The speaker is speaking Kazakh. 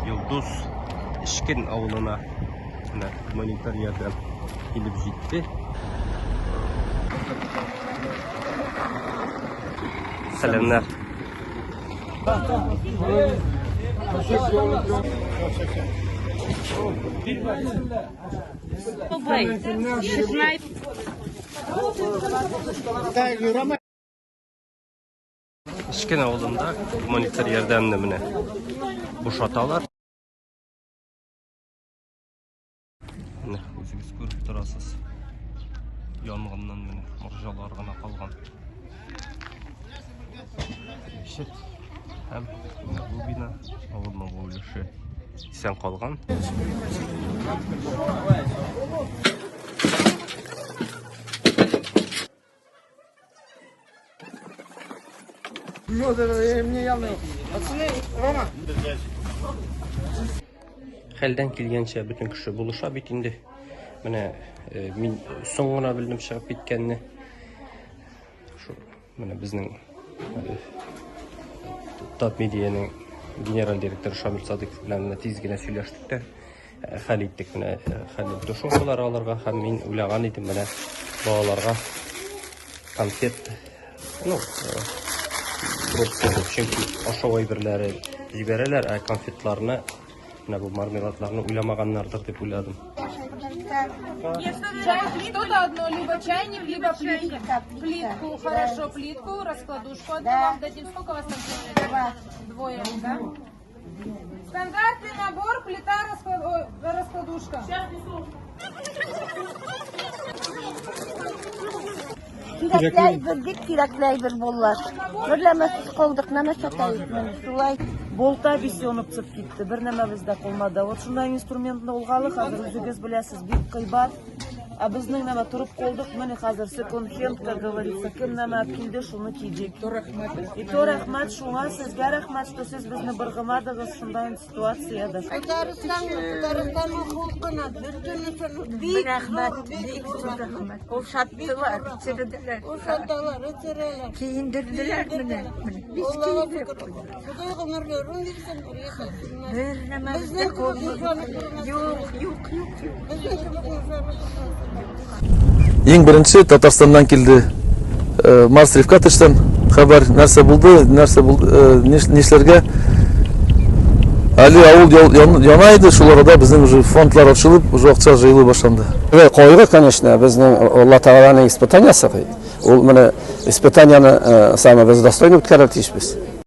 Yıldız İşkin avluna humanitar yardım gelip gitti. Selamlar. İşkin avlunda humanitar yardımını boşaltalar. Өзіңіз көріп тұрасыз. Yanğından mene mırjalar gana kalgan. Eşit. Hem bu bina avılma boyluşı sen kalgan. Halden kelgençe bütün kişi buluşa bitindi. Mene men soňuna bildim çygyp bitkenini. Şu mene bizning Top Media'nın general direktörü Şamil Sadık bilen tezgine söýleşdik de hal etdik mene Halil Döşoğlar alarga hem men uylagan idim mene balalarga konfet çünkü aşağı birleri jibereler konfetlerini bu marmeladlarını uylamaganlardır dep uyladım. Что-то одно, либо чайник, либо плитку. Плитку, хорошо, плитку, раскладушку одну вам дадим. Сколько у вас там человек? Двое, да? Стандартный набор, плита, раскладушка. Кирәкләйбер буллар. Берләмәсез калдык, нәмә сатайбыз. Шулай болта бисенып чыгып китте. Бер нәмә бездә калмады. Вот шундай инструментны алгалы хәзер үзегез беләсез, бик кыйбат. А безнең нәмә турып калдык, менә хәзер секонд-хенд, как говорится, кем нәмә килде, шуны кидек. И то рәхмәт шуңа, сезгә рәхмәт, что сез безне быргымадыгыз шундай ситуациядә. Татарстан хукукына бик рәхмәт, бик рәхмәт. Ул шаттылар, ичерделәр. Uşaklar, ötereler. Киендерделәр менә. Biz Allah'a киендереп şükür. Kuday ömürlerini versin buraya kalsınlar. бер нәмә Bizden kılıklarını Юк, юк, юк. Bizden kılıklarını Ең бірінші Татарстаннан келді. Марсрифка тыштан хабар нәрсе булды, нешләргә. Әле авыл янайды, шуларда безнең уже фондлар ачылып, уже акча җыелу башланды. Койга, конечно, безнең Алла Тааламның испытаниясы. Ул менә испытанияны самый достойный үткәрә тиешбез.